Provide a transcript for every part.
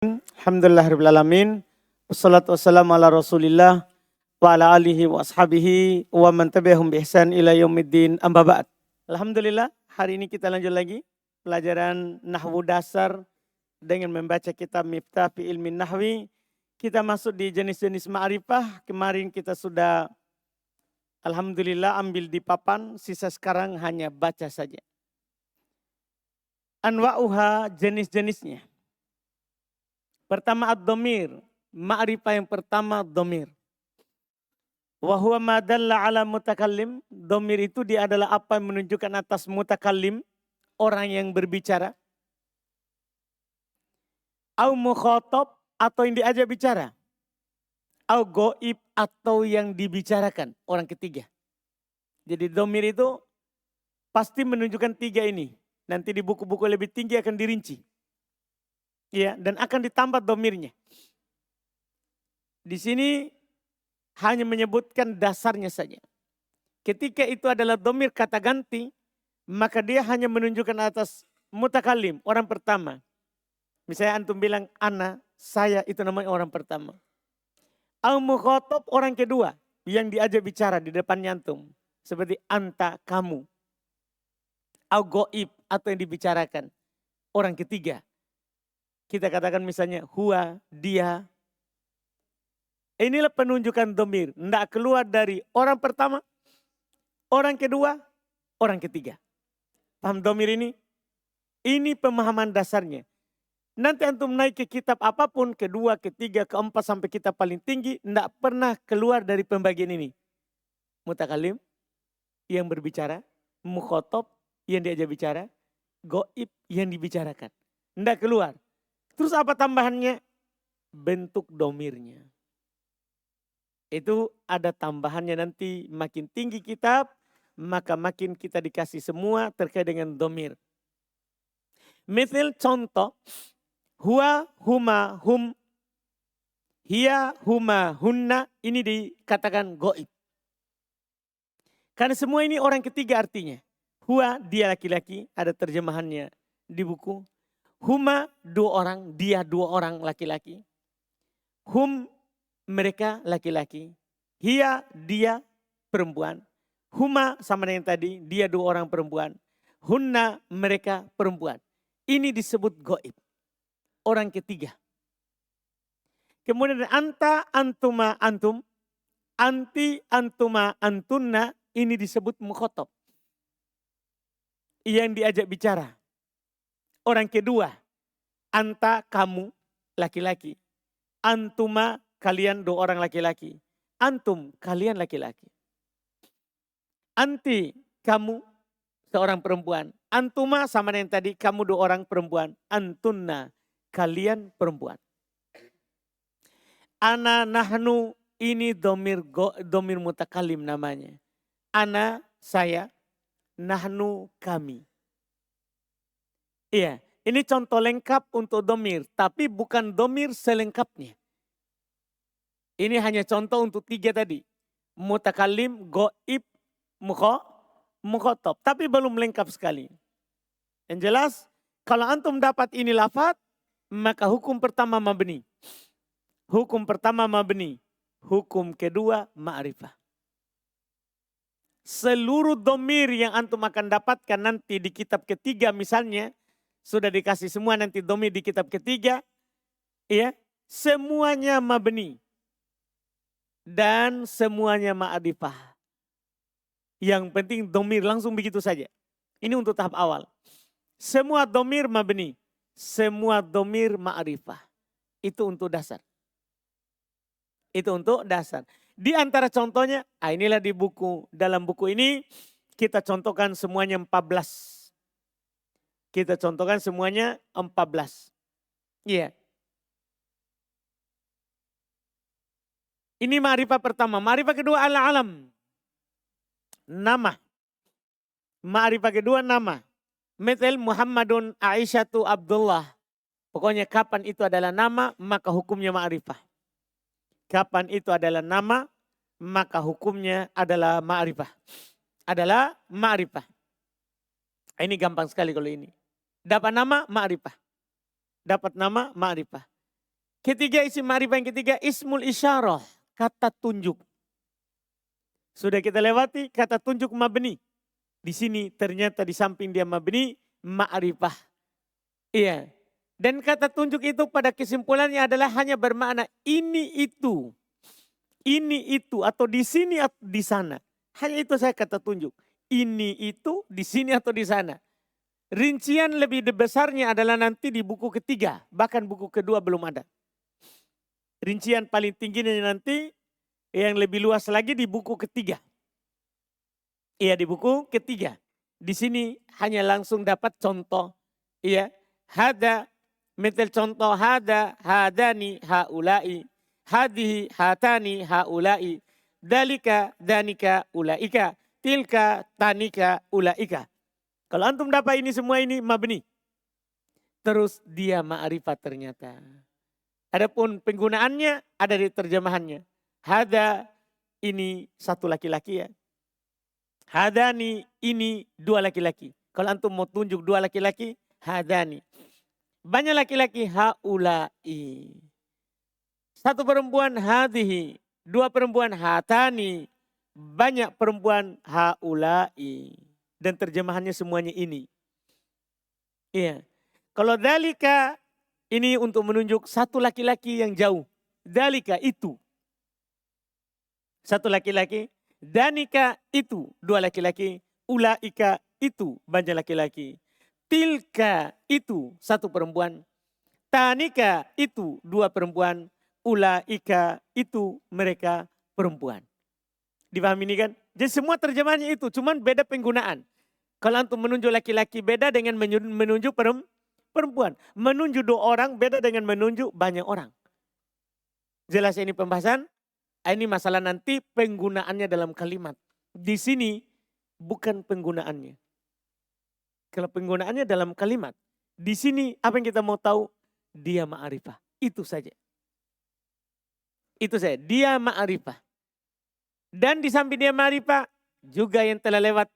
Alhamdulillahirrahmanirrahim. Wassalatu wassalamu ala rasulillah wa ala alihi wa ashabihi wa man tabi'ahum bi ihsan ila yaumiddin amma ba'd. Alhamdulillah, hari ini kita lanjut lagi pelajaran nahwu dasar dengan membaca kitab Miftah fi Ilmin Nahwi. Kita masuk di jenis-jenis ma'rifah. Kemarin kita sudah alhamdulillah ambil di papan, sisa sekarang hanya baca saja. Anwa'uha, jenis-jenisnya. Pertama ad-dhamir, ma'rifah yang pertama dhamir. Wa huwa ma dalla ala mutakallim, dhamir itu dia adalah apa yang menunjukkan atas mutakallim, orang yang berbicara. Au mukhatab, atau yang diajak bicara. Au goib, atau yang dibicarakan, orang ketiga. Jadi dhamir itu pasti menunjukkan tiga ini. Nanti di buku-buku lebih tinggi akan dirinci. Ya, dan akan ditambah dhamirnya. Di sini hanya menyebutkan dasarnya saja. Ketika itu adalah dhamir kata ganti, maka dia hanya menunjukkan atas mutakallim, orang pertama. Misalnya antum bilang ana, saya, itu namanya orang pertama. Al mukhatab, orang kedua yang diajak bicara di depannya antum. Seperti anta, kamu. Al goib, atau yang dibicarakan, orang ketiga. Kita katakan misalnya huwa, dia. Inilah penunjukan dhamir. Tidak keluar dari orang pertama, orang kedua, orang ketiga. Paham dhamir ini? Ini pemahaman dasarnya. Nanti antum naik ke kitab apapun, kedua, ketiga, keempat, sampai kitab paling tinggi, tidak pernah keluar dari pembagian ini. Mutakalim, yang berbicara. Mukhotob, yang diajak bicara. Goib, yang dibicarakan. Tidak keluar. Terus apa tambahannya? Bentuk dhamirnya. Itu ada tambahannya nanti, makin tinggi kitab, maka makin kita dikasih semua terkait dengan dhamir. Misal contoh, huwa, huma, hum, hiya, huma, hunna, ini dikatakan goib. Karena semua ini orang ketiga artinya. Huwa, dia laki-laki, ada terjemahannya di buku. Huma, dua orang, dia dua orang laki-laki. Hum, mereka laki-laki. Hiya, dia perempuan. Huma, sama dengan tadi, dia dua orang perempuan. Hunna, mereka perempuan. Ini disebut goib. Orang ketiga. Kemudian anta, antuma, antum. Anti, antuma, antunna. Ini disebut mukhotob. Yang diajak bicara. Orang kedua, anta, kamu, laki-laki. Antuma, kalian dua orang laki-laki. Antum, kalian laki-laki. Anti, kamu, seorang perempuan. Antuma, sama dengan tadi, kamu dua orang perempuan. Antunna, kalian perempuan. Ana, nahnu, ini dhamir mutakalim namanya. Ana, saya. Nahnu, kami. Iya, ini contoh lengkap untuk dhamir, tapi bukan dhamir selengkapnya. Ini hanya contoh untuk tiga tadi. Mutakalim, goib, mukhotob. Tapi belum lengkap sekali. Yang jelas, kalau antum dapat ini lafaz, maka hukum pertama mabni. Hukum pertama mabni. Hukum kedua ma'rifah. Seluruh dhamir yang antum akan dapatkan nanti di kitab ketiga misalnya, sudah dikasih semua nanti dhamir di kitab ketiga. Ya, semuanya mabni. Dan semuanya ma'rifah. Yang penting dhamir langsung begitu saja. Ini untuk tahap awal. Semua dhamir mabni. Semua dhamir ma'rifah. Itu untuk dasar. Itu untuk dasar. Di antara contohnya, inilah di buku. Dalam buku ini kita contohkan semuanya 14. Kita contohkan semuanya 14. Iya. Ini ma'rifah pertama. Ma'rifah kedua al-alam. Nama. Ma'rifah kedua nama. Misal Muhammadun Aisyatu Abdullah. Pokoknya kapan itu adalah nama, maka hukumnya ma'rifah. Kapan itu adalah nama, maka hukumnya adalah ma'rifah. Adalah ma'rifah. Ini gampang sekali kalau ini. Dapat nama, ma'rifah. Dapat nama, ma'rifah. Ketiga isim ma'rifah yang ketiga ismul isyarah, kata tunjuk. Sudah kita lewati kata tunjuk mabni. Di sini ternyata di samping dia mabni, ma'rifah. Iya. Dan kata tunjuk itu pada kesimpulannya adalah hanya bermakna ini itu. Ini itu atau di sini atau di sana. Hanya itu saya kata tunjuk. Ini itu di sini atau di sana. Rincian lebih besarnya adalah nanti di buku ketiga. Bahkan buku kedua belum ada. Rincian paling tingginya nanti yang lebih luas lagi di buku ketiga. Iya di buku ketiga. Di sini hanya langsung dapat contoh. Iya. Hada. Metel contoh hada. Hadani haulai. Hadihi hatani haulai. Dalika danika ulaika. Tilka tanika ulaika. Kalau antum dapat ini semua ini mabni. Terus dia ma'rifat ternyata. Adapun penggunaannya ada di terjemahannya. Hada ini satu laki-laki ya. Hadani ini dua laki-laki. Kalau antum mau tunjuk dua laki-laki, hadani. Banyak laki-laki haulai. Satu perempuan hadihi. Dua perempuan hatani. Banyak perempuan haulai. Dan terjemahannya semuanya ini. Iya. Kalau dalika ini untuk menunjuk satu laki-laki yang jauh. Dalika itu. Satu laki-laki. Danika itu dua laki-laki. Ulaika itu banyak laki-laki. Tilka itu satu perempuan. Tanika itu dua perempuan. Ulaika itu mereka perempuan. Dipahami ini kan? Jadi semua terjemahannya itu. Cuman beda penggunaan. Kalau antum menunjuk laki-laki beda dengan menunjuk perempuan. Menunjuk dua orang beda dengan menunjuk banyak orang. Jelas ini pembahasan? Ini masalah nanti penggunaannya dalam kalimat. Di sini bukan penggunaannya. Kalau penggunaannya dalam kalimat. Di sini apa yang kita mau tahu? Dia ma'rifah. Itu saja. Itu saja. Dia ma'rifah. Dan di samping dia ma'rifah juga yang telah lewat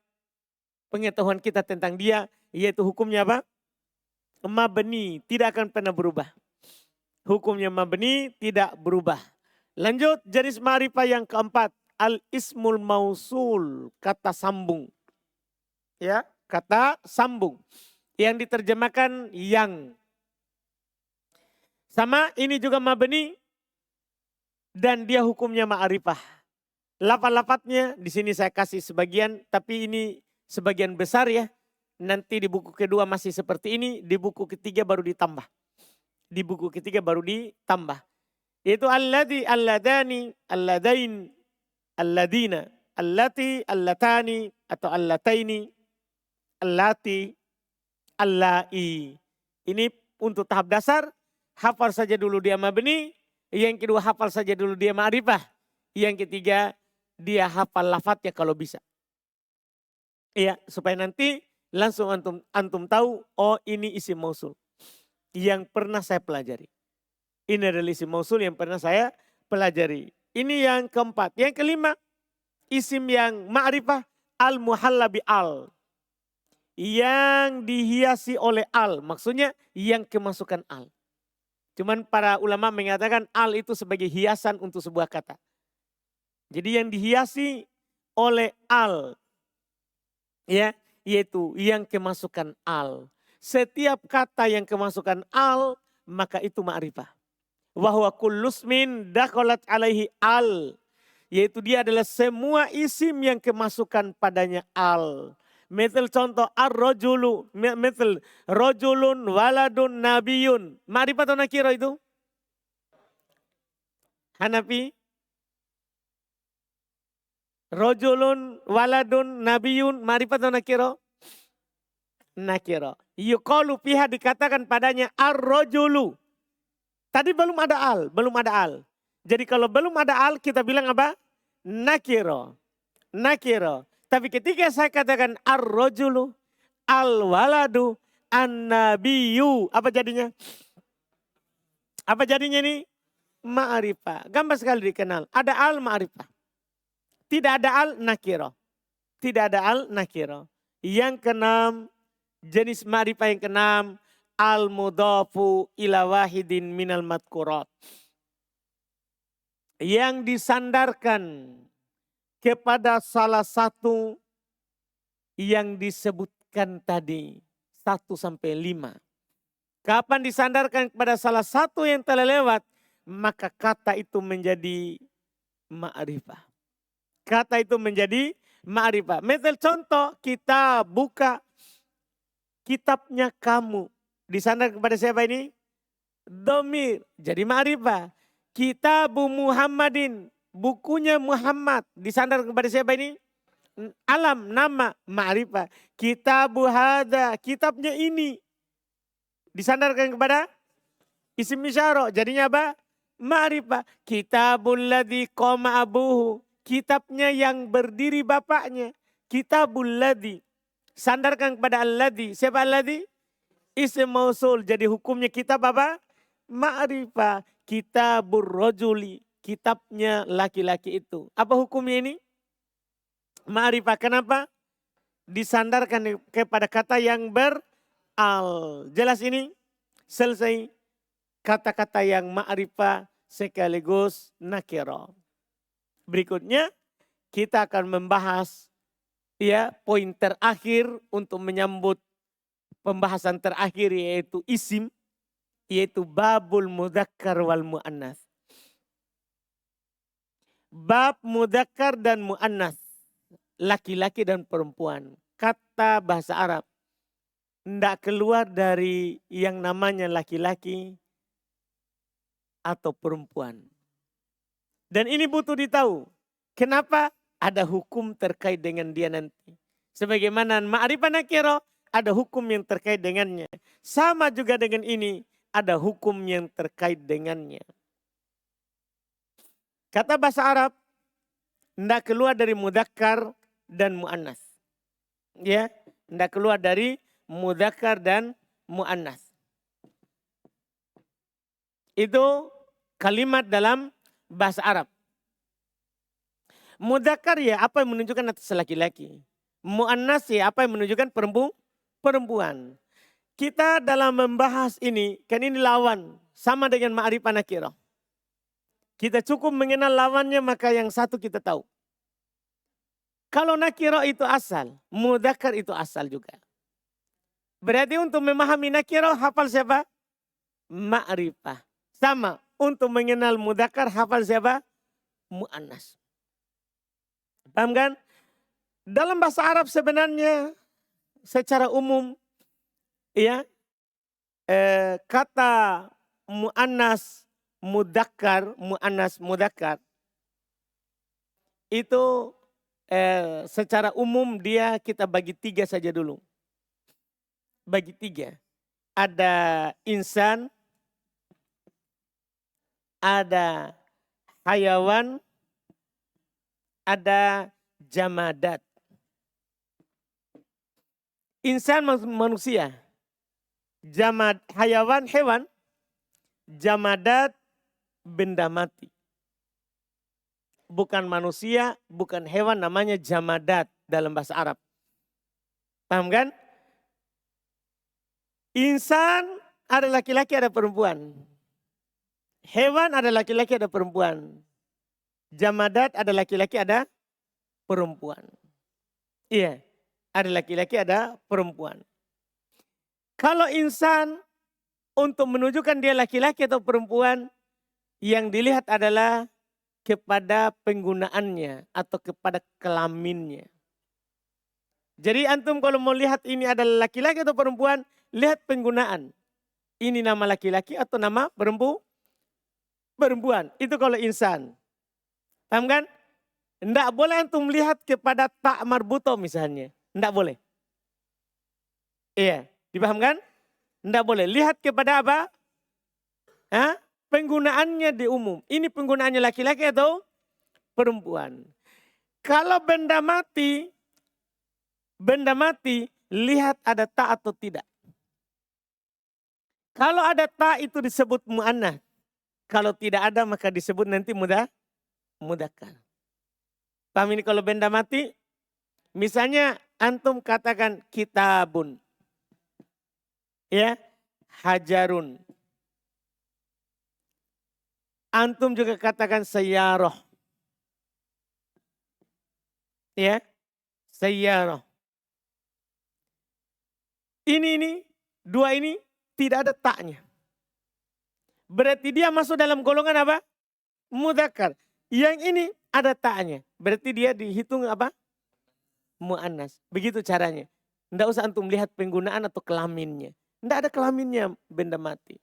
pengetahuan kita tentang dia. Yaitu hukumnya apa? Mabni, tidak akan pernah berubah. Hukumnya mabni tidak berubah. Lanjut jenis ma'rifah yang keempat. Al-ismul mausul, kata sambung. Ya, kata sambung. Yang diterjemahkan yang. Sama ini juga mabni. Dan dia hukumnya ma'rifah. Lafaz-lafaznya di sini saya kasih sebagian. Tapi ini sebagian besar ya. Nanti di buku kedua masih seperti ini. Di buku ketiga baru ditambah. Di buku ketiga baru ditambah. Yaitu alladhi, alladani, alladain, alladina, allati, allatani, atau allataini, allati, allai. Ini untuk tahap dasar. Hafal saja dulu dia mabni. Yang kedua hafal saja dulu dia ma'rifah. Yang ketiga dia hafal lafadznya kalau bisa. Iya, supaya nanti langsung antum tahu, oh ini isim mausul yang pernah saya pelajari. Ini adalah isim mausul yang pernah saya pelajari. Ini yang keempat. Yang kelima, isim yang ma'rifah al-muhalla bi al. Yang dihiasi oleh al. Maksudnya yang kemasukan al. Cuman para ulama mengatakan al itu sebagai hiasan untuk sebuah kata. Jadi yang dihiasi oleh al. Ya, yaitu yang kemasukan al. Setiap kata yang kemasukan al, maka itu ma'rifah. Wahwa kullusmin dakhalat alaihi al. Yaitu dia adalah semua isim yang kemasukan padanya al. Misal contoh ar-rajulu. Misal rajulun waladun nabiyun. Ma'rifah atau nakira itu? Hanafi? Rajulun waladun nabiyun. Ma'rifah atau nakira? Nakira. Yuqalu fiha dikatakan padanya ar-rajulu. Tadi belum ada al, belum ada al. Jadi kalau belum ada al kita bilang apa? Nakiro. Nakiro. Tapi ketika saya katakan ar-rajulu, al-waladu, an-nabiyyu. Apa jadinya? Apa jadinya nih? Ma'rifah. Gampang sekali dikenal. Ada al ma'rifah. Tidak ada al nakiro. Tidak ada al nakiro. Yang keenam, jenis ma'rifah yang keenam. al-mudhafu ila wahidin minal madkurat. Yang disandarkan kepada salah satu yang disebutkan tadi. 1-5. Kapan disandarkan kepada salah satu yang telah lewat, maka kata itu menjadi ma'rifah. Kata itu menjadi ma'rifah. Misal contoh, kita buka kitabnya kamu. Disandarkan kepada siapa ini? Dhamir, jadi ma'rifah. Kitabu Muhammadin, bukunya Muhammad. Disandarkan kepada siapa ini? Alam, nama, ma'rifah. Kitabu hada, kitabnya ini. Disandarkan kepada isim isyarah. Jadinya apa? Ma'rifah. Kitabul ladzi qama abuhu. Kitabnya yang berdiri bapaknya. Kitabul ladzi. Sandarkan kepada al-ladzi. Siapa al-ladzi? Isim mausul. Jadi hukumnya kitab apa? Ma'rifah. Kitabur rajuli. Kitabnya laki-laki itu. Apa hukumnya ini? Ma'rifah. Kenapa? Disandarkan kepada kata yang al. Jelas ini? Selesai. Kata-kata yang ma'rifah sekaligus nakirah. Berikutnya kita akan membahas poin terakhir untuk menyambut pembahasan terakhir yaitu isim, yaitu babul mudzakkar wal muannas. Bab mudzakkar dan muannas, laki-laki dan perempuan. Kata bahasa Arab tidak keluar dari yang namanya laki-laki atau perempuan. Dan ini butuh ditahu. Kenapa? Ada hukum terkait dengan dia nanti. Sebagaimana ma'rifah nakirah, ada hukum yang terkait dengannya. Sama juga dengan ini, ada hukum yang terkait dengannya. Kata bahasa Arab, tidak keluar dari mudzakkar dan muannas. Ya, tidak keluar dari mudzakkar dan muannas. Itu kalimat dalam bahasa Arab. Mudzakkar ya apa yang menunjukkan atas laki-laki. Muannas ya apa yang menunjukkan perempuan. Kita dalam membahas ini, kan ini lawan. Sama dengan ma'rifah nakirah. Kita cukup mengenal lawannya maka yang satu kita tahu. Kalau nakirah itu asal, mudzakkar itu asal juga. Berarti untuk memahami nakirah hafal siapa? Ma'rifah. Sama, untuk mengenal mudzakkar hafal siapa? Muannas. Paham kan? Dalam bahasa Arab sebenarnya secara umum kata muannas mudzakkar, muannas mudzakkar itu secara umum dia kita bagi 3 saja dulu. Bagi 3. Ada insan, ada hayawan, ada jamadat. Insan manusia, hayawan hewan, jamadat benda mati. Bukan manusia, bukan hewan, namanya jamadat dalam bahasa Arab. Paham kan? Insan ada laki-laki ada perempuan. Hewan ada laki-laki ada perempuan. Jamadat ada laki-laki ada perempuan. Iya, ada laki-laki ada perempuan. Kalau insan untuk menunjukkan dia laki-laki atau perempuan, yang dilihat adalah kepada penggunaannya atau kepada kelaminnya. Jadi antum kalau mau lihat ini adalah laki-laki atau perempuan, lihat penggunaan. Ini nama laki-laki atau nama perempuan. Itu kalau insan. Paham kan? Tidak boleh antum lihat kepada tak marbuto misalnya. Tidak boleh. Iya, dipahamkan? Tidak boleh. Lihat kepada apa? Penggunaannya di umum. Ini penggunaannya laki-laki atau perempuan. Kalau benda mati lihat ada tak atau tidak. Kalau ada tak itu disebut mu'annas. Kalau tidak ada maka disebut nanti mudzakkar. Paham ini kalau benda mati? Misalnya antum katakan kitabun. Ya, hajarun. Antum juga katakan sayyaroh. Ya, sayyaroh. Ini, dua ini tidak ada taknya. Berarti dia masuk dalam golongan apa? Mudzakkar. Yang ini ada taknya. Berarti dia dihitung apa? Mu'annas. Begitu caranya. Tidak usah antum lihat penggunaan atau kelaminnya. Tidak ada kelaminnya benda mati.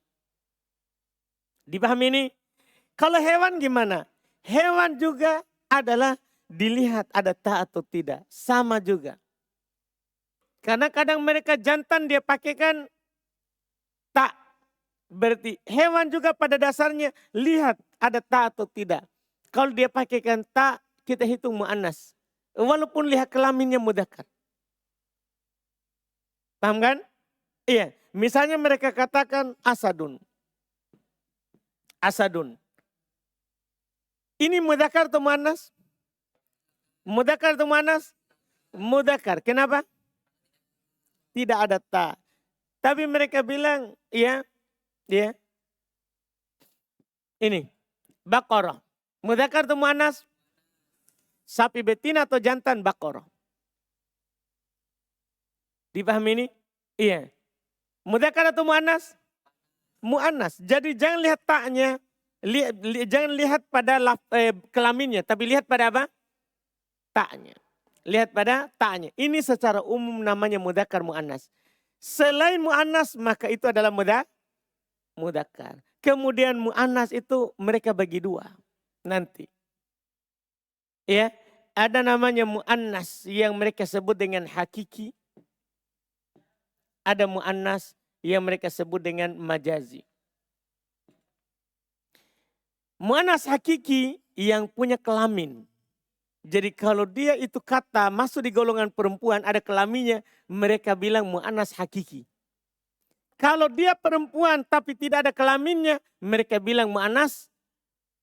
Dipahami ini? Kalau hewan gimana? Hewan juga adalah dilihat ada tak atau tidak. Sama juga. Karena kadang mereka jantan dia pakaikan tak. Berarti hewan juga pada dasarnya lihat ada tak atau tidak. Kalau dia pakaikan tak, kita hitung mu'annas. Walaupun lihat kelaminnya mudzakkar. Paham kan? Iya. Misalnya mereka katakan asadun. Asadun. Ini mudzakkar atau mu'annas? Mudzakkar atau mu'annas? Mudzakkar. Kenapa? Tidak ada ta. Tapi mereka bilang, ya. Ini, baqarah. Mudzakkar atau mu'annas? Sapi betina atau jantan baqarah. Dipahami ini? Iya. Mudzakkar atau mu'annas? Mu'annas. Jadi jangan lihat taknya. Jangan lihat pada kelaminnya, tapi lihat pada apa? Taknya. Lihat pada taknya. Ini secara umum namanya mudzakkar mu'annas. Selain mu'annas maka itu adalah mudzakkar. Kemudian mu'annas itu mereka bagi dua nanti. Ya, ada namanya mu'annas yang mereka sebut dengan hakiki. Ada mu'annas yang mereka sebut dengan majazi. Mu'annas hakiki yang punya kelamin. Jadi kalau dia itu kata masuk di golongan perempuan ada kelaminnya, mereka bilang mu'annas hakiki. Kalau dia perempuan tapi tidak ada kelaminnya, mereka bilang mu'annas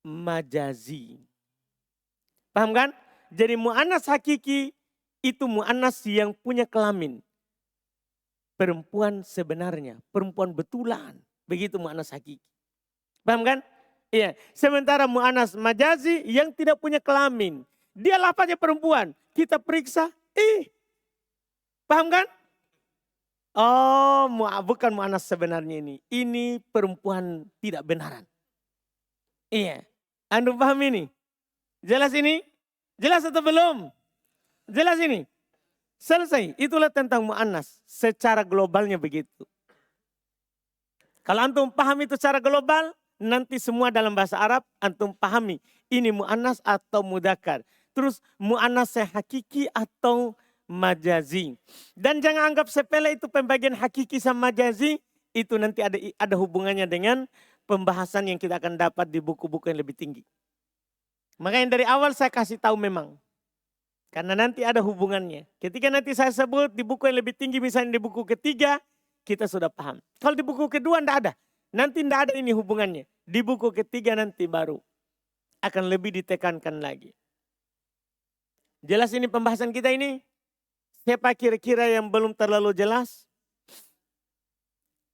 majazi. Paham kan? Jadi mu'annas hakiki itu mu'annas yang punya kelamin. Perempuan sebenarnya, perempuan betulan. Begitu mu'annas hakiki. Paham kan? Iya, sementara mu'annas majazi yang tidak punya kelamin. Dia lafaznya perempuan. Kita periksa, paham kan? Oh, bukan mu'annas sebenarnya ini. Ini perempuan tidak benaran. Iya, Anda paham ini? Jelas ini? Jelas atau belum? Jelas ini? Selesai. Itulah tentang mu'annas. Secara globalnya begitu. Kalau antum paham itu secara global, nanti semua dalam bahasa Arab antum pahami. Ini mu'annas atau mudzakkar. Terus mu'annas hakiki atau majazi. Dan jangan anggap sepele itu pembagian hakiki sama majazi. Itu nanti ada hubungannya dengan pembahasan yang kita akan dapat di buku-buku yang lebih tinggi. Makanya dari awal saya kasih tahu memang. Karena nanti ada hubungannya. Ketika nanti saya sebut di buku yang lebih tinggi, misalnya di buku ketiga, kita sudah paham. Kalau di buku kedua tidak ada. Nanti tidak ada ini hubungannya. Di buku ketiga nanti baru akan lebih ditekankan lagi. Jelas ini pembahasan kita ini? Siapa kira-kira yang belum terlalu jelas?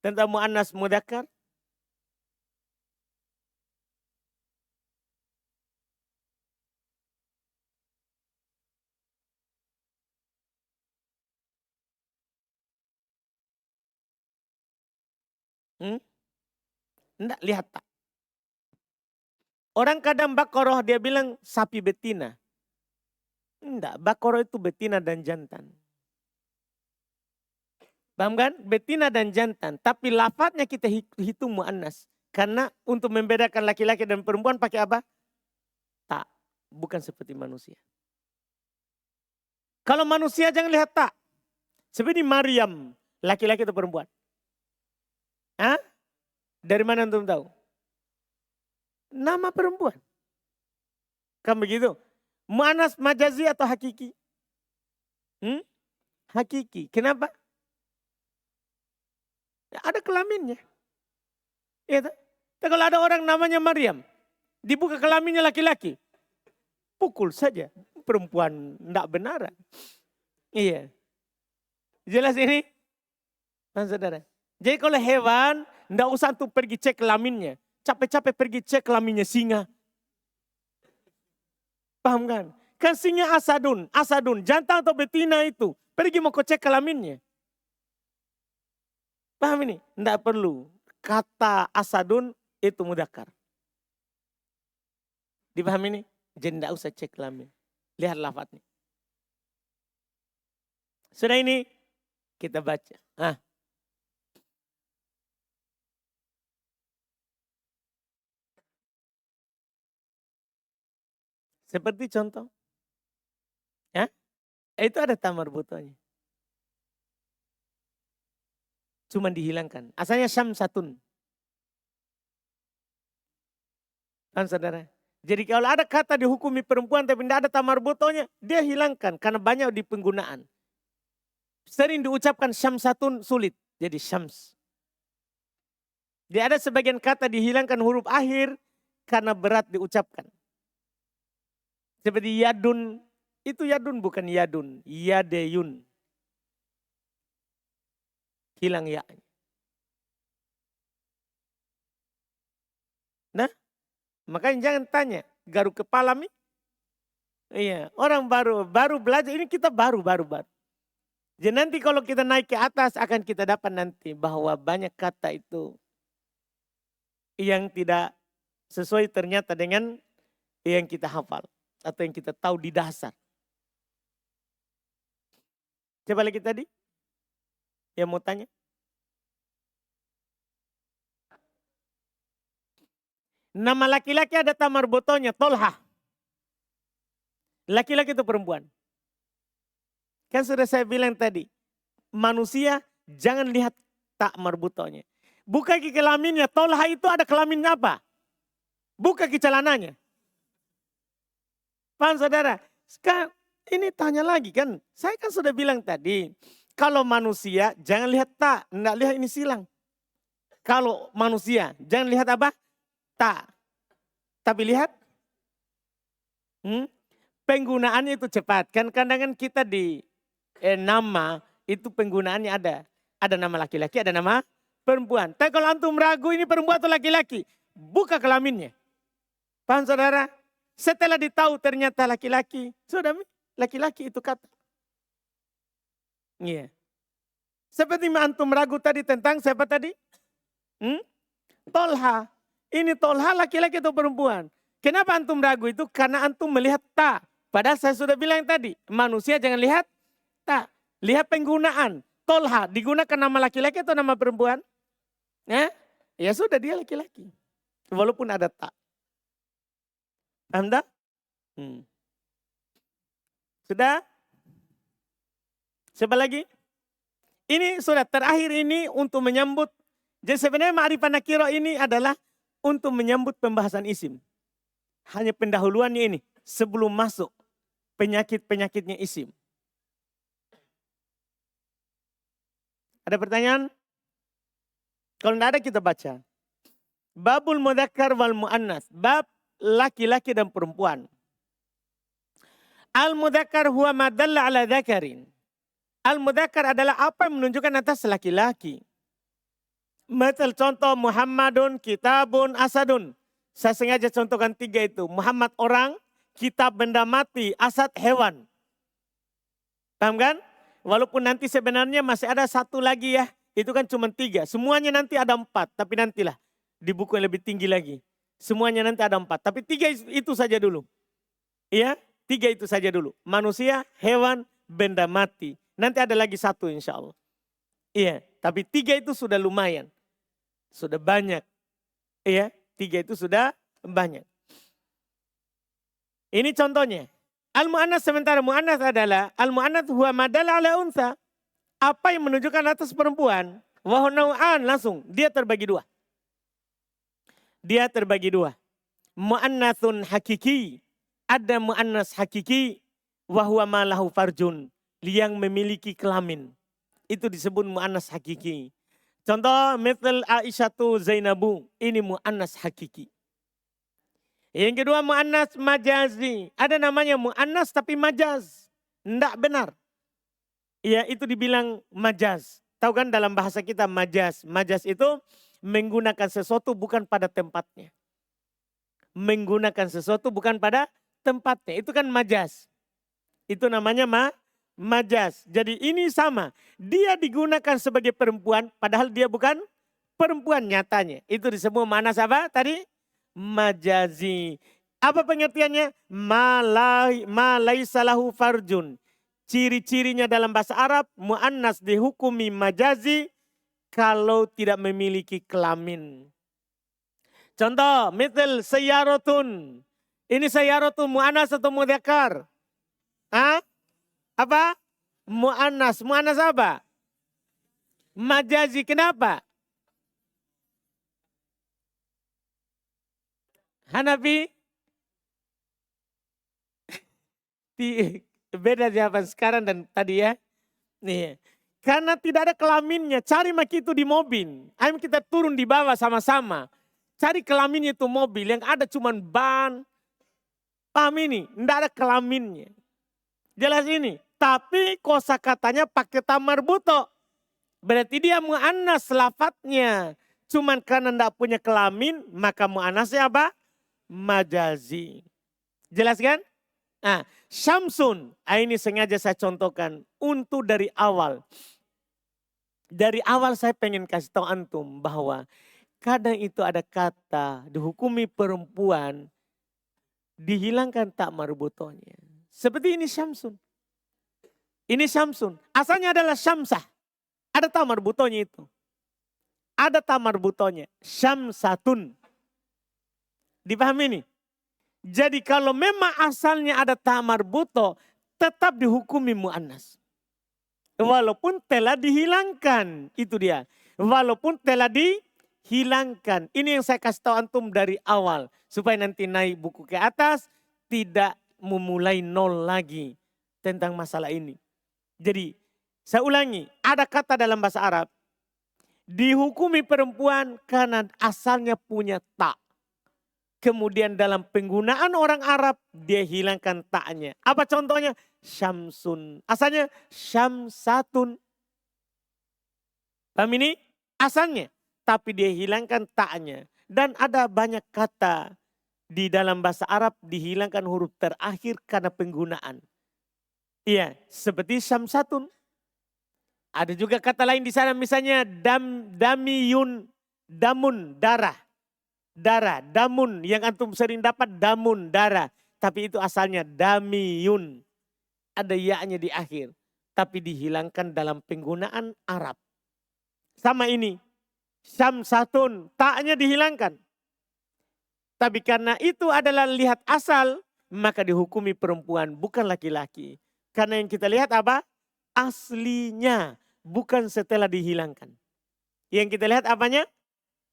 Tentang mu'annas mudzakkar? Enggak, lihat tak. Orang kadang baqarah dia bilang sapi betina. Enggak, baqarah itu betina dan jantan. Paham kan? Betina dan jantan. Tapi lafadznya kita hitung mu'annas. Karena untuk membedakan laki-laki dan perempuan pakai apa? Tak. Bukan seperti manusia. Kalau manusia jangan lihat tak. Seperti Maryam. Laki-laki atau perempuan? Hah? Dari mana antum tahu? Nama perempuan. Kan begitu? Mu'annas majazi atau hakiki? Hakiki. Kenapa? Ada kelaminnya. Ya, kalau ada orang namanya Maryam, dibuka kelaminnya laki-laki, pukul saja. Perempuan tidak benaran. Iya. Jelas ini? Kan saudara? Jadi kalau hewan, nggak usah tuh pergi cek kelaminnya. Capek-capek pergi cek kelaminnya singa. Paham kan? Kan singa asadun, jantan atau betina itu. Pergi mau kau cek kelaminnya. Paham ini? Nggak perlu. Kata asadun itu mudakar. Dipahami ini? Jadi nggak usah cek kelamin. Lihat lafadznya. Sudah ini kita baca. Seperti contoh. Ya, itu ada tamar butonya. Cuma dihilangkan. Asalnya syamsatun. Kan saudara? Jadi kalau ada kata dihukumi perempuan tapi tidak ada tamar butonya, dia hilangkan karena banyak di penggunaan. Sering diucapkan syamsatun sulit, jadi syams. Dia ada sebagian kata dihilangkan huruf akhir karena berat diucapkan. Seperti yadun, itu yadun bukan yadun, yadeyun. Hilang ya. Nah, makanya jangan tanya, garuk kepala mi? Iya, orang baru belajar, ini kita baru. Jadi nanti kalau kita naik ke atas akan kita dapat nanti bahwa banyak kata itu yang tidak sesuai ternyata dengan yang kita hafal atau yang kita tahu di dasar. Coba lagi tadi, yang mau tanya. Nama laki-laki ada tamar botonya, Tolha. Laki-laki itu perempuan. Kan sudah saya bilang tadi, manusia jangan lihat tak marbutonya. Buka ke kelaminnya, Tolha itu ada kelamin apa? Buka ke celananya. Paham saudara? Sekarang ini tanya lagi kan, saya kan sudah bilang tadi, kalau manusia jangan lihat tak, enggak lihat ini silang. Kalau manusia jangan lihat apa? Tak. Tapi lihat penggunaannya itu cepat. Kan kadang-kadang kita di nama itu penggunaannya ada. Ada nama laki-laki, ada nama perempuan. Tapi kalau antum ragu ini perempuan atau laki-laki, buka kelaminnya. Paham saudara? Setelah ditahu ternyata laki-laki, sudah laki-laki itu kata. Iya. Seperti antum ragu tadi tentang siapa tadi? Tolha. Ini Tolha laki-laki atau perempuan? Kenapa antum ragu itu? Karena antum melihat tak. Padahal saya sudah bilang tadi, manusia jangan lihat tak. Lihat penggunaan. Tolha digunakan nama laki-laki atau nama perempuan? Ya sudah dia laki-laki. Walaupun ada tak. Paham tak? Sudah? Siapa lagi? Ini sudah terakhir ini untuk menyambut. Jadi sebenarnya ma'rifah nakiro ini adalah untuk menyambut pembahasan isim. Hanya pendahuluannya ini. Sebelum masuk penyakit-penyakitnya isim. Ada pertanyaan? Kalau tidak ada kita baca. Babul mudzakkar wal mu'annas. Bab laki-laki dan perempuan. Al-mudzakkar huwa ma dalla ala dzakarin. Al-mudzakkar adalah apa yang menunjukkan atas laki-laki. Misal contoh Muhammadun, kitabun, asadun. Saya sengaja contohkan 3 itu. Muhammad orang, kitab benda mati, asad hewan. Paham kan? Walaupun nanti sebenarnya masih ada 1 lagi ya. Itu kan cuma 3. Semuanya nanti ada 4. Tapi nantilah di buku yang lebih tinggi lagi. Semuanya nanti ada 4. Tapi 3 itu saja dulu. Iya, 3 itu saja dulu. Manusia, hewan, benda mati. Nanti ada lagi 1 insya Allah. Iya, tapi 3 itu sudah lumayan. Sudah banyak. Iya, 3 itu sudah banyak. Ini contohnya. Al-mu'annas sementara mu'annas adalah al-mu'annas huwa madala ala unsa. Apa yang menunjukkan atas perempuan. Wa nau'an langsung. Dia terbagi 2. Dia terbagi 2. Mu'annatsun hakiki. Ada mu'annas hakiki. Wa huwa ma lahu farjun. Yang memiliki kelamin. Itu disebut mu'annas hakiki. Contoh mithal Aisyatu Zainabu. Ini mu'annas hakiki. Yang kedua mu'annas majazi. Ada namanya mu'annas tapi majaz. Tidak benar. Ya itu dibilang majaz. tahu kan dalam bahasa kita majas. Majas itu menggunakan sesuatu bukan pada tempatnya. Menggunakan sesuatu bukan pada tempatnya. Itu kan majas. Itu namanya majas. Jadi ini sama. Dia digunakan sebagai perempuan padahal dia bukan perempuan nyatanya. Itu disebut manas apa tadi? Majazi. Apa pengertiannya? Malaisalahu farjun. Ciri-cirinya dalam bahasa Arab, mu'annas dihukumi majazi kalau tidak memiliki kelamin. Contoh, misal sayyarotun. Ini sayyarotun mu'annas atau mudzakkar? Apa? Mu'annas. Mu'annas apa? Majazi. Kenapa? Hanafi? Beda jawaban sekarang dan tadi ya. Nih. Karena tidak ada kelaminnya. Cari maki itu di mobil. Ayo kita turun di bawah sama-sama. Cari kelaminnya itu mobil. Yang ada cuma ban. Paham ini? Tidak ada kelaminnya. Jelas ini. Tapi kosakatanya pakai tamar buto. Berarti dia mu'annas lafadznya. Cuman karena tidak punya kelamin. Maka mu'annasnya apa? Majazi. Jelas kan? Nah, syamsun. Ini sengaja saya contohkan. Untuk dari awal. Dari awal saya pengen kasih tahu antum bahwa kadang itu ada kata dihukumi perempuan. Dihilangkan tak marbutonya. Seperti ini syamsun. Ini syamsun. Asalnya adalah syamsah. Ada tak marbutonya itu. Ada tak marbutonya. Syamsatun. Dipahami ini? Jadi kalau memang asalnya ada tak marbuto. Tetap dihukumi mu'annas. Walaupun telah dihilangkan. Itu dia. Walaupun telah dihilangkan. Ini yang saya kasih tahu antum dari awal. Supaya nanti naik buku ke atas. Tidak memulai nol lagi. Tentang masalah ini. Jadi saya ulangi. Ada kata dalam bahasa Arab. Dihukumi perempuan karena asalnya punya tak. Kemudian dalam penggunaan orang Arab. Dia hilangkan taknya. Apa contohnya? Syamsun. Asalnya syamsatun. Paham ini? Asalnya. Tapi dia hilangkan taknya. Dan ada banyak kata di dalam bahasa Arab dihilangkan huruf terakhir karena penggunaan. Iya, seperti syamsatun. Ada juga kata lain di sana misalnya damiyun, damun, darah. Darah, damun yang antum sering dapat damun, darah. Tapi itu asalnya damiyun. Ada ya-nya di akhir. Tapi dihilangkan dalam penggunaan Arab. Sama ini. Syamsatun. Taknya dihilangkan. Tapi karena itu adalah lihat asal. Maka dihukumi perempuan. Bukan laki-laki. Karena yang kita lihat apa? Aslinya. Bukan setelah dihilangkan. Yang kita lihat apanya?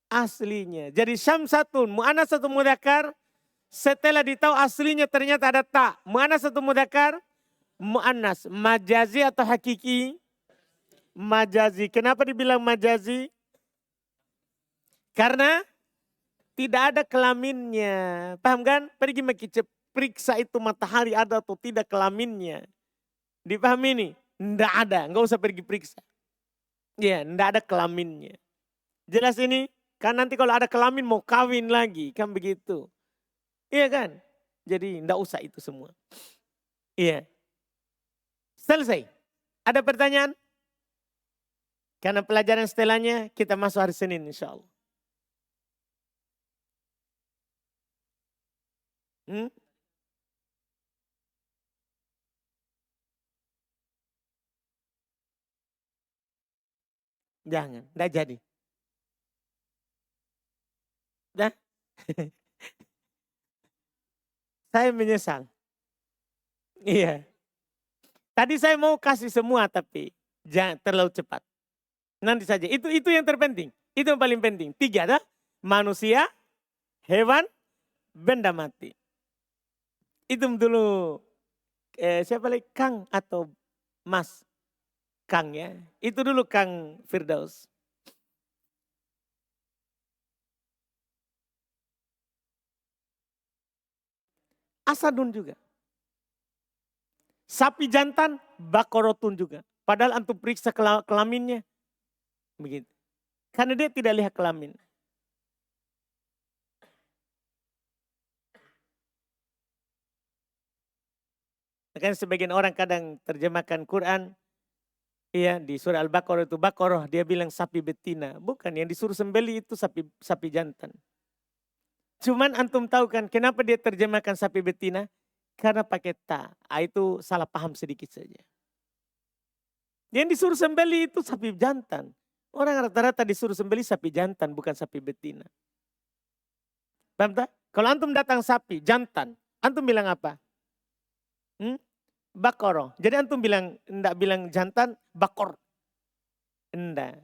Aslinya. Jadi syamsatun. Mu'annas atau mudzakkar. Setelah ditahu aslinya ternyata ada tak. Mu'annas atau mudzakkar? Mu'annas. Majazi atau hakiki? Majazi. Kenapa dibilang majazi? Karena tidak ada kelaminnya. Paham kan? Pergi periksa itu matahari ada atau tidak kelaminnya. Dipahami ini? Tidak ada. Enggak usah pergi periksa. Ya, tidak ada kelaminnya. Jelas ini? Kan nanti kalau ada kelamin mau kawin lagi. Kan begitu. Iya kan? Jadi tidak usah itu semua. Iya. Selesai. Ada pertanyaan? Karena pelajaran setelahnya kita masuk hari Senin insya Allah. Jangan, tidak jadi. Dah. Saya menyesal. Iya. Tadi saya mau kasih semua tapi jangan terlalu cepat. Nanti saja. Itu yang terpenting. Itu yang paling penting. 3 dah. Manusia, hewan, benda mati. Itu dulu siapa lagi? Kang atau Mas? Kang ya. Itu dulu Kang Firdaus. Asadun juga. Sapi jantan, bakorotun juga. Padahal antum periksa kelaminnya. Begitu. Karena dia tidak lihat kelamin. Makanya sebagian orang kadang terjemahkan Quran, iya di surah Al-Baqarah itu Baqarah dia bilang sapi betina. Bukan, yang disuruh sembeli itu sapi jantan. Cuman antum tahu kan kenapa dia terjemahkan sapi betina? Karena pakai ta. Itu salah paham sedikit saja. Yang disuruh sembeli itu sapi jantan. Orang rata-rata disuruh sembeli sapi jantan bukan sapi betina. Paham tak? Kalau antum datang sapi jantan, antum bilang apa? Bakoro. Jadi antum bilang, enggak bilang jantan, bakor. Enggak.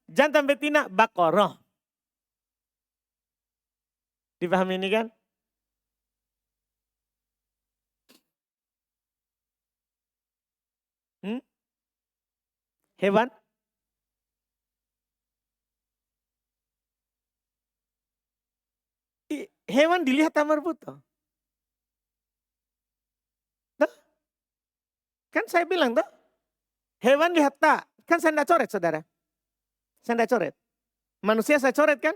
Jantan betina, bakoro. Dipahami ini kan? Hewan? Hewan dilihat amar buto. Kan saya bilang tuh, hewan lihat tak? Kan saya tidak coret saudara. Saya tidak coret. Manusia saya coret kan?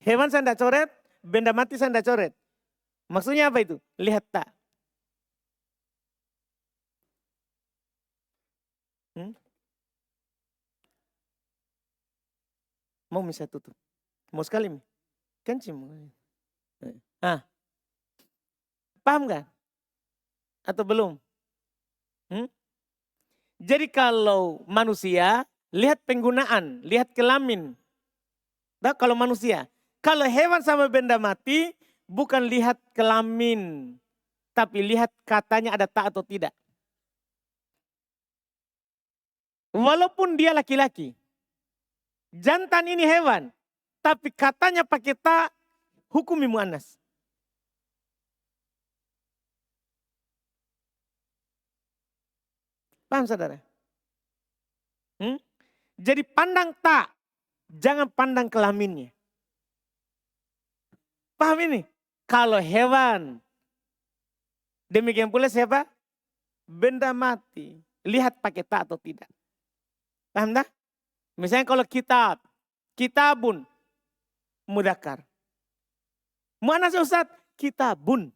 Hewan saya tidak coret, benda mati saya tidak coret. Maksudnya apa itu? Lihat tak? Mau bisa tutup? Mau sekali mi? Kencing. Paham gak? Atau belum? Jadi kalau manusia, lihat penggunaan, lihat kelamin. Nah, kalau manusia. Kalau hewan sama benda mati, bukan lihat kelamin. Tapi lihat katanya ada tak atau tidak. Walaupun dia laki-laki. Jantan ini hewan. Tapi katanya pakai tak, hukumi muannas. Paham saudara? Jadi pandang tak, jangan pandang kelaminnya. Paham ini? Kalau hewan, demikian pula siapa? Benda mati. Lihat pakai tak atau tidak. Paham tak? Misalnya kalau kitabun, mudakar. Muannas Ustaz? Kitabun.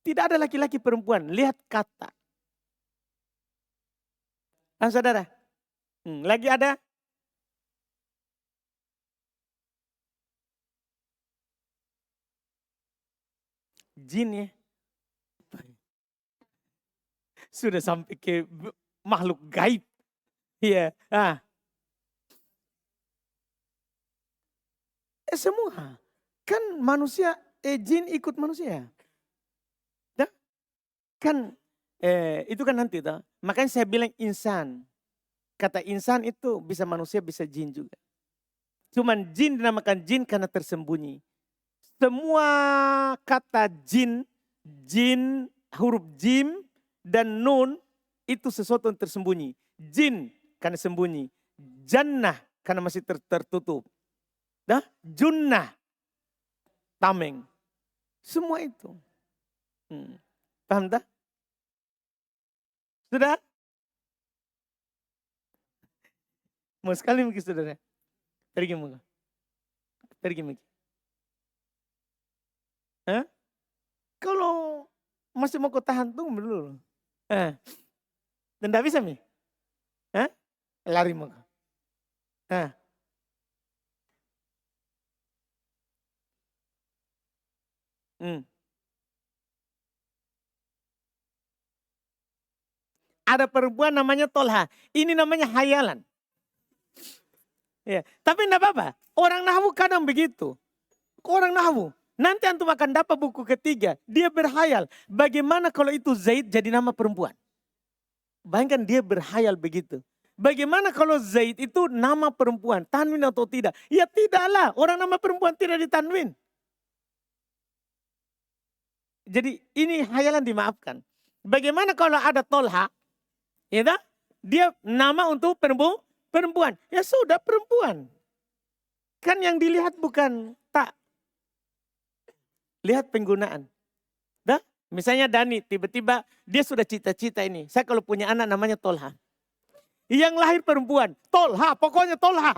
Tidak ada laki-laki perempuan, lihat kata. Paham saudara? Lagi ada? Jin ya. Sudah sampai ke makhluk gaib. Iya. Semua. Kan manusia, jin ikut manusia. Kan itu kan nanti toh. Makanya saya bilang insan. Kata insan itu bisa manusia bisa jin juga. Cuman jin dinamakan jin karena tersembunyi. Semua kata jin, huruf jim dan nun itu sesuatu yang tersembunyi. Jin karena sembunyi. Jannah karena masih tertutup. Junnah, tameng. Semua itu. Paham tak? Sudah? Mau sekali mungkin saudara. Pergi mungkin. Pergi mungkin. Kalau masih mau kau tahan tunggu dulu. Dan tidak bisa mi. Lari mungkin. Ada perempuan namanya Tolha. Ini namanya hayalan. Ya, tapi enggak apa-apa. Orang nahwu kadang begitu. Orang nahwu. Nanti antum akan dapat buku ketiga. Dia berhayal. Bagaimana kalau itu Zaid jadi nama perempuan? Bayangkan dia berhayal begitu. Bagaimana kalau Zaid itu nama perempuan? Tanwin atau tidak? Ya tidaklah. Orang nama perempuan tidak ditanwin. Jadi ini hayalan dimaafkan. Bagaimana kalau ada Tolha? Ya, dia nama untuk perempuan. Ya sudah perempuan. Kan yang dilihat bukan tak. Lihat penggunaan. Misalnya Dani tiba-tiba dia sudah cita-cita ini. Saya kalau punya anak namanya Tolha. Yang lahir perempuan. Tolha, pokoknya tolha.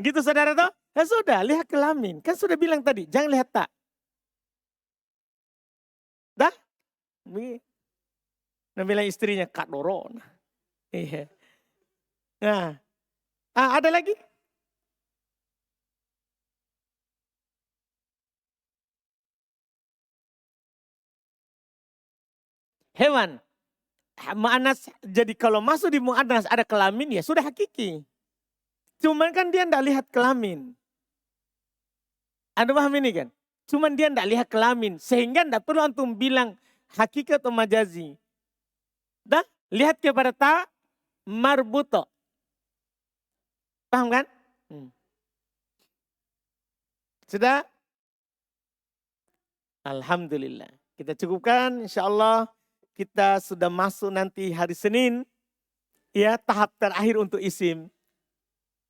Gitu saudara toh? Ya sudah, lihat kelamin. Kan sudah bilang tadi, jangan lihat tak. Dah? Nah, bilang istrinya, Kak Doron. Iya. Nah, ada lagi? Hewan. Mu'annas, jadi kalau masuk di mu'annas ada kelamin ya sudah hakiki. Cuman kan dia tidak lihat kelamin. Anda paham ini kan? Cuman dia tidak lihat kelamin. Sehingga tidak perlu antum bilang hakikat atau majazi. Dah, lihat kepada ta marbuto. Paham kan? Sudah? Alhamdulillah. Kita cukupkan, insya Allah kita sudah masuk nanti hari Senin. Ya, tahap terakhir untuk isim.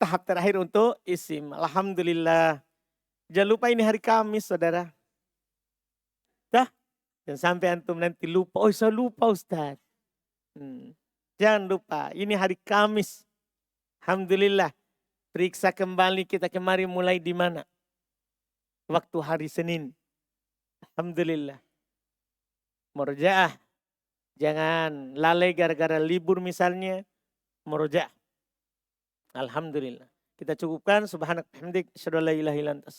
Tahap terakhir untuk isim. Alhamdulillah. Jangan lupa ini hari Kamis, saudara. Dah? Jangan sampai antum nanti lupa. Oh, saya lupa, Ustaz. Jangan lupa, ini hari Kamis. Alhamdulillah. Periksa kembali kita kemarin mulai di mana? Waktu hari Senin. Alhamdulillah. Murojaah. Jangan lalai gara-gara libur misalnya. Murojaah. Alhamdulillah. Kita cukupkan. Subhanak hamdik. Asyhadu an la ilaha illa anta.